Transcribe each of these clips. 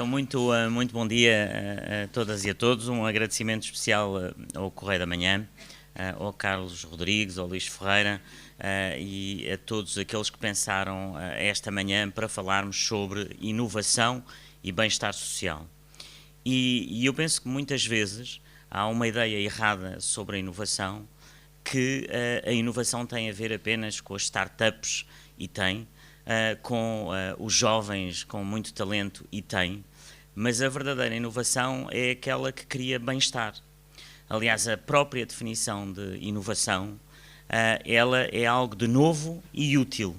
Então, muito bom dia a todas e a todos. Um agradecimento especial ao Correio da Manhã, ao Carlos Rodrigues, ao Luís Ferreira e a todos aqueles que pensaram esta manhã para falarmos sobre inovação e bem-estar social. E eu penso que muitas vezes há uma ideia errada sobre a inovação, que a inovação tem a ver apenas com as startups, e tem, com os jovens com muito talento, e tem, mas a verdadeira inovação é aquela que cria bem-estar. Aliás, a própria definição de inovação, ela é algo de novo e útil.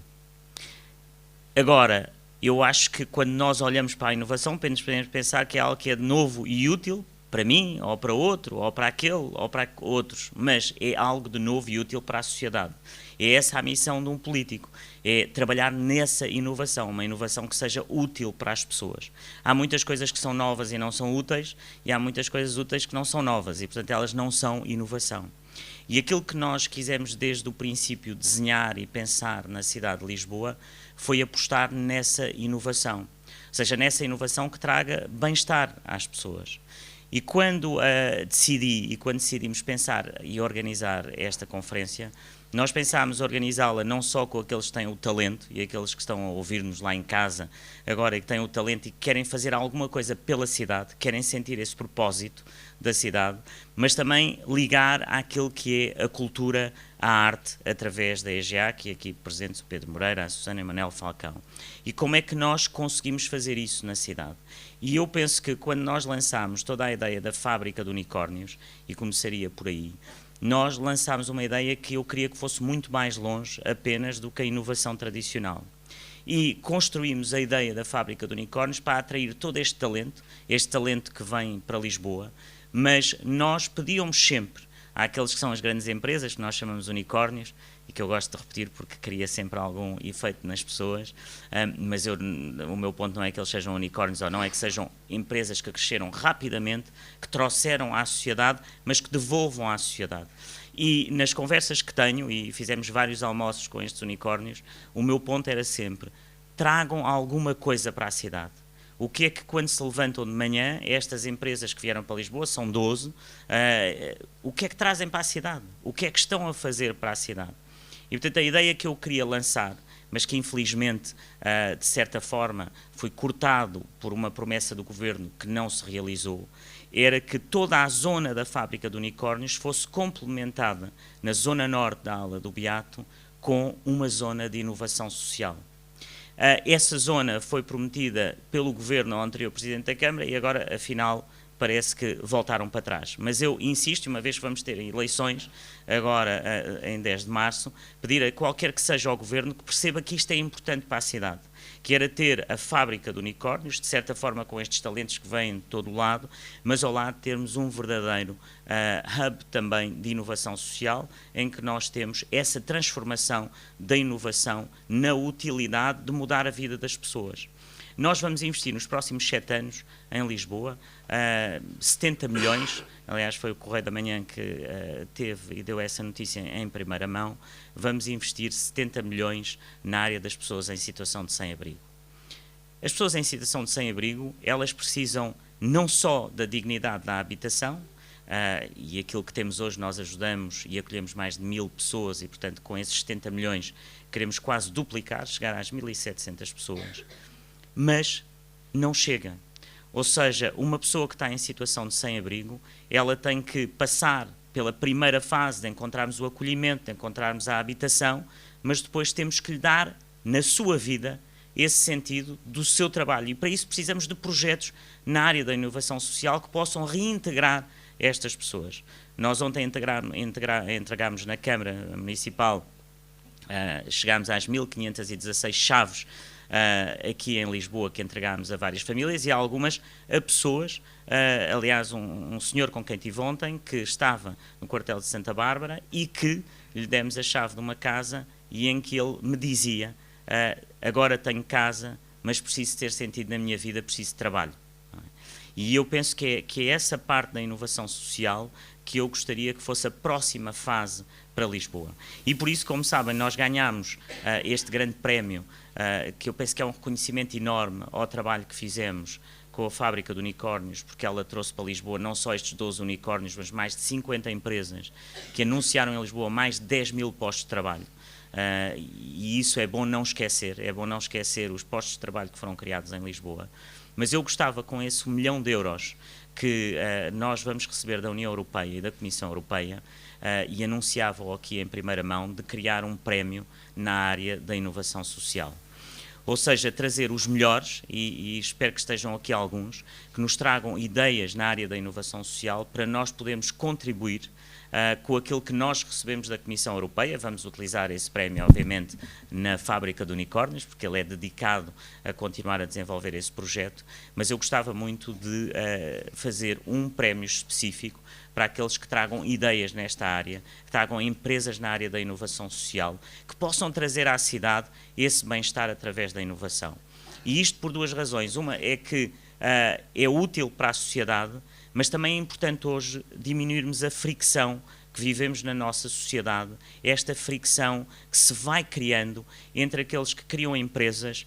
Agora, eu acho que quando nós olhamos para a inovação, podemos pensar que é algo que é de novo e útil, para mim, ou para outro, ou para aquele, ou para outros, mas é algo de novo e útil para a sociedade. É essa a missão de um político, é trabalhar nessa inovação, uma inovação que seja útil para as pessoas. Há muitas coisas que são novas e não são úteis, e há muitas coisas úteis que não são novas, e portanto elas não são inovação. E aquilo que nós quisemos desde o princípio desenhar e pensar na cidade de Lisboa foi apostar nessa inovação, ou seja, nessa inovação que traga bem-estar às pessoas. E quando decidimos pensar e organizar esta conferência, nós pensámos organizá-la não só com aqueles que têm o talento e aqueles que estão a ouvir-nos lá em casa agora e que têm o talento e que querem fazer alguma coisa pela cidade, querem sentir esse propósito da cidade, mas também ligar àquilo que é a cultura, a arte, através da EGEAC, e aqui presentes o Pedro Moreira, a Susana e Manuel Falcão. E como é que nós conseguimos fazer isso na cidade? E eu penso que quando nós lançámos toda a ideia da fábrica de unicórnios, e começaria por aí, nós lançámos uma ideia que eu queria que fosse muito mais longe apenas do que a inovação tradicional. E construímos a ideia da fábrica de unicórnios para atrair todo este talento que vem para Lisboa, mas nós pedíamos sempre àqueles que são as grandes empresas, que nós chamamos unicórnios, e que eu gosto de repetir porque cria sempre algum efeito nas pessoas, mas o meu ponto não é que eles sejam unicórnios ou não, é que sejam empresas que cresceram rapidamente, que trouxeram à sociedade, mas que devolvam à sociedade. E nas conversas que tenho, e fizemos vários almoços com estes unicórnios, o meu ponto era sempre, tragam alguma coisa para a cidade. O que é que quando se levantam de manhã, estas empresas que vieram para Lisboa, são 12, o que é que trazem para a cidade? O que é que estão a fazer para a cidade? E portanto a ideia que eu queria lançar, mas que infelizmente, de certa forma, foi cortado por uma promessa do Governo que não se realizou, era que toda a zona da fábrica de unicórnios fosse complementada na zona norte da ala do Beato com uma zona de inovação social. Essa zona foi prometida pelo Governo ao anterior Presidente da Câmara e agora, afinal, parece que voltaram para trás. Mas eu insisto, uma vez que vamos ter eleições, agora em 10 de março, pedir a qualquer que seja ao Governo que perceba que isto é importante para a cidade, que era ter a fábrica de unicórnios, de certa forma com estes talentos que vêm de todo o lado, mas ao lado termos um verdadeiro hub também de inovação social, em que nós temos essa transformação da inovação na utilidade de mudar a vida das pessoas. Nós vamos investir nos próximos 7 anos em Lisboa 70 milhões, aliás foi o Correio da Manhã que teve e deu essa notícia em primeira mão, vamos investir 70 milhões na área das pessoas em situação de sem-abrigo. As pessoas em situação de sem-abrigo, elas precisam não só da dignidade da habitação, e aquilo que temos hoje nós ajudamos e acolhemos mais de 1000 pessoas e portanto com esses 70 milhões queremos quase duplicar, chegar às 1700 pessoas, mas não chega. Ou seja, uma pessoa que está em situação de sem-abrigo, ela tem que passar pela primeira fase de encontrarmos o acolhimento, de encontrarmos a habitação, mas depois temos que lhe dar, na sua vida, esse sentido do seu trabalho. E para isso precisamos de projetos na área da inovação social que possam reintegrar estas pessoas. Nós ontem entregámos na Câmara Municipal, chegámos às 1516 chaves aqui em Lisboa que entregámos a várias famílias e a algumas a pessoas, aliás um senhor com quem tive ontem que estava no quartel de Santa Bárbara e que lhe demos a chave de uma casa e em que ele me dizia agora tenho casa, mas preciso ter sentido na minha vida, preciso de trabalho. E eu penso que é essa parte da inovação social que eu gostaria que fosse a próxima fase para Lisboa. E por isso, como sabem, nós ganhámos este grande prémio, que eu penso que é um reconhecimento enorme ao trabalho que fizemos com a fábrica de unicórnios, porque ela trouxe para Lisboa não só estes 12 unicórnios, mas mais de 50 empresas que anunciaram em Lisboa mais de 10 mil postos de trabalho. E isso é bom não esquecer os postos de trabalho que foram criados em Lisboa. Mas eu gostava, com esse 1 milhão de euros que nós vamos receber da União Europeia e da Comissão Europeia, e anunciava aqui em primeira mão, de criar um prémio na área da inovação social. Ou seja, trazer os melhores, e espero que estejam aqui alguns, que nos tragam ideias na área da inovação social para nós podermos contribuir com aquilo que nós recebemos da Comissão Europeia. Vamos utilizar esse prémio, obviamente, na fábrica de unicórnios, porque ele é dedicado a continuar a desenvolver esse projeto, mas eu gostava muito de fazer um prémio específico para aqueles que tragam ideias nesta área, que tragam empresas na área da inovação social, que possam trazer à cidade esse bem-estar através da inovação. E isto por duas razões. Uma é que é útil para a sociedade, mas também é importante hoje diminuirmos a fricção que vivemos na nossa sociedade, esta fricção que se vai criando entre aqueles que criam empresas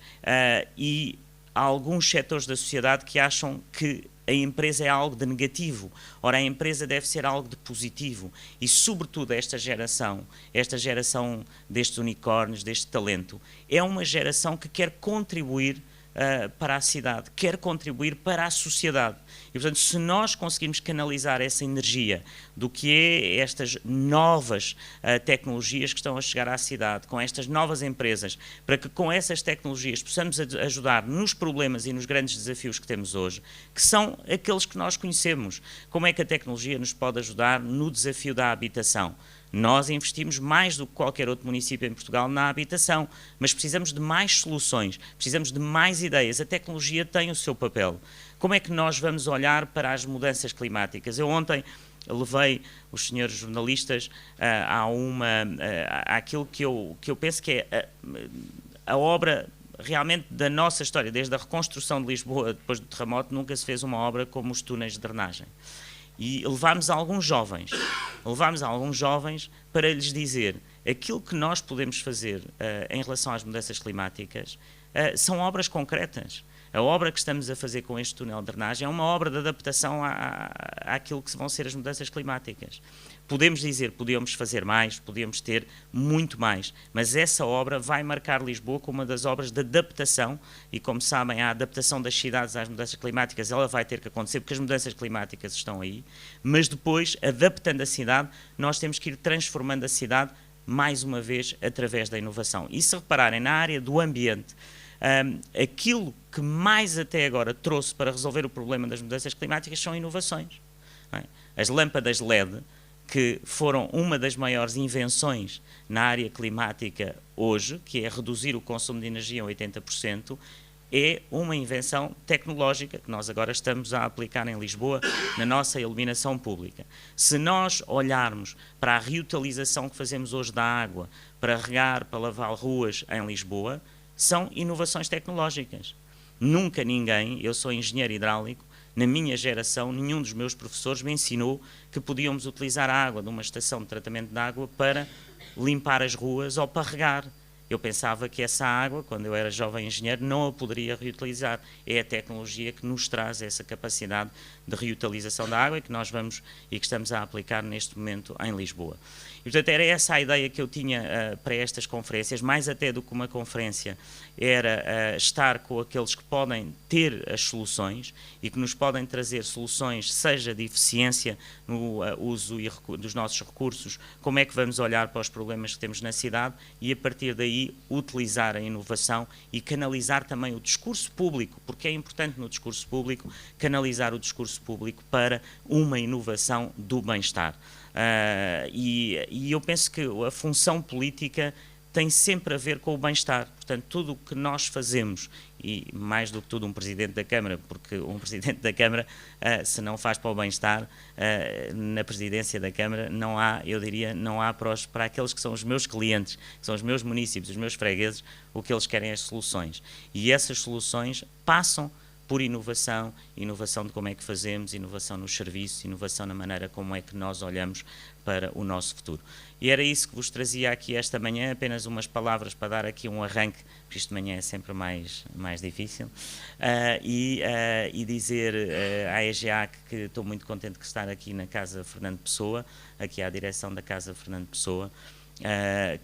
e alguns setores da sociedade que acham que a empresa é algo de negativo. Ora, a empresa deve ser algo de positivo. E, sobretudo, esta geração destes unicórnios, deste talento, é uma geração que quer contribuir para a cidade, quer contribuir para a sociedade. E, portanto, se nós conseguirmos canalizar essa energia do que é estas novas tecnologias que estão a chegar à cidade, com estas novas empresas, para que com essas tecnologias possamos ajudar nos problemas e nos grandes desafios que temos hoje, que são aqueles que nós conhecemos. Como é que a tecnologia nos pode ajudar no desafio da habitação? Nós investimos mais do que qualquer outro município em Portugal na habitação, mas precisamos de mais soluções, precisamos de mais ideias. A tecnologia tem o seu papel. Como é que nós vamos olhar para as mudanças climáticas? Eu ontem levei os senhores jornalistas àquilo que eu penso que é a obra realmente da nossa história. Desde a reconstrução de Lisboa depois do terremoto, nunca se fez uma obra como os túneis de drenagem. E levámos alguns jovens para lhes dizer aquilo que nós podemos fazer em relação às mudanças climáticas são obras concretas. A obra que estamos a fazer com este túnel de drenagem é uma obra de adaptação àquilo que vão ser as mudanças climáticas. Podemos dizer, podíamos fazer mais, podíamos ter muito mais, mas essa obra vai marcar Lisboa como uma das obras de adaptação, e como sabem, a adaptação das cidades às mudanças climáticas, ela vai ter que acontecer, porque as mudanças climáticas estão aí, mas depois, adaptando a cidade, nós temos que ir transformando a cidade, mais uma vez, através da inovação. E se repararem, na área do ambiente, aquilo que mais até agora trouxe para resolver o problema das mudanças climáticas são inovações. Não é? As lâmpadas LED, que foram uma das maiores invenções na área climática hoje, que é reduzir o consumo de energia em 80%, é uma invenção tecnológica que nós agora estamos a aplicar em Lisboa, na nossa iluminação pública. Se nós olharmos para a reutilização que fazemos hoje da água, para regar, para lavar ruas em Lisboa, são inovações tecnológicas. Nunca ninguém, eu sou engenheiro hidráulico, na minha geração, nenhum dos meus professores me ensinou que podíamos utilizar a água de uma estação de tratamento de água para limpar as ruas ou para regar. Eu pensava que essa água, quando eu era jovem engenheiro, não a poderia reutilizar. É a tecnologia que nos traz essa capacidade de reutilização da água e que nós vamos e que estamos a aplicar neste momento em Lisboa. E, portanto, era essa a ideia que eu tinha para estas conferências, mais até do que uma conferência, era estar com aqueles que podem ter as soluções e que nos podem trazer soluções, seja de eficiência no uso dos nossos recursos, como é que vamos olhar para os problemas que temos na cidade e, a partir daí, utilizar a inovação e canalizar também o discurso público, porque é importante no discurso público canalizar o discurso público para uma inovação do bem-estar. E eu penso que a função política tem sempre a ver com o bem-estar. Portanto, tudo o que nós fazemos, e mais do que tudo um Presidente da Câmara, porque um Presidente da Câmara, se não faz para o bem-estar, na Presidência da Câmara não há, eu diria, não há para aqueles que são os meus clientes, que são os meus municípios, os meus fregueses, o que eles querem é as soluções. E essas soluções passam por inovação de como é que fazemos, inovação nos serviços, inovação na maneira como é que nós olhamos para o nosso futuro. E era isso que vos trazia aqui esta manhã, apenas umas palavras para dar aqui um arranque, porque isto de manhã é sempre mais difícil, e dizer à EGA que estou muito contente de estar aqui na Casa Fernando Pessoa, aqui à direção da Casa Fernando Pessoa,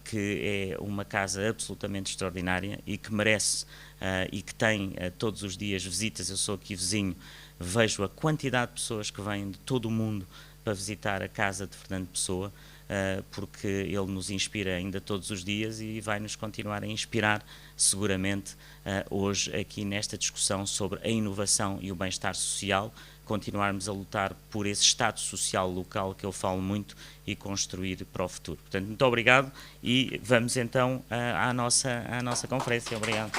que é uma casa absolutamente extraordinária e que merece e que tem todos os dias visitas. Eu sou aqui vizinho, vejo a quantidade de pessoas que vêm de todo o mundo para visitar a casa de Fernando Pessoa, porque ele nos inspira ainda todos os dias e vai nos continuar a inspirar seguramente hoje aqui nesta discussão sobre a inovação e o bem-estar social, continuarmos a lutar por esse Estado social local que eu falo muito e construir para o futuro. Portanto, muito obrigado e vamos então à nossa conferência. Obrigado.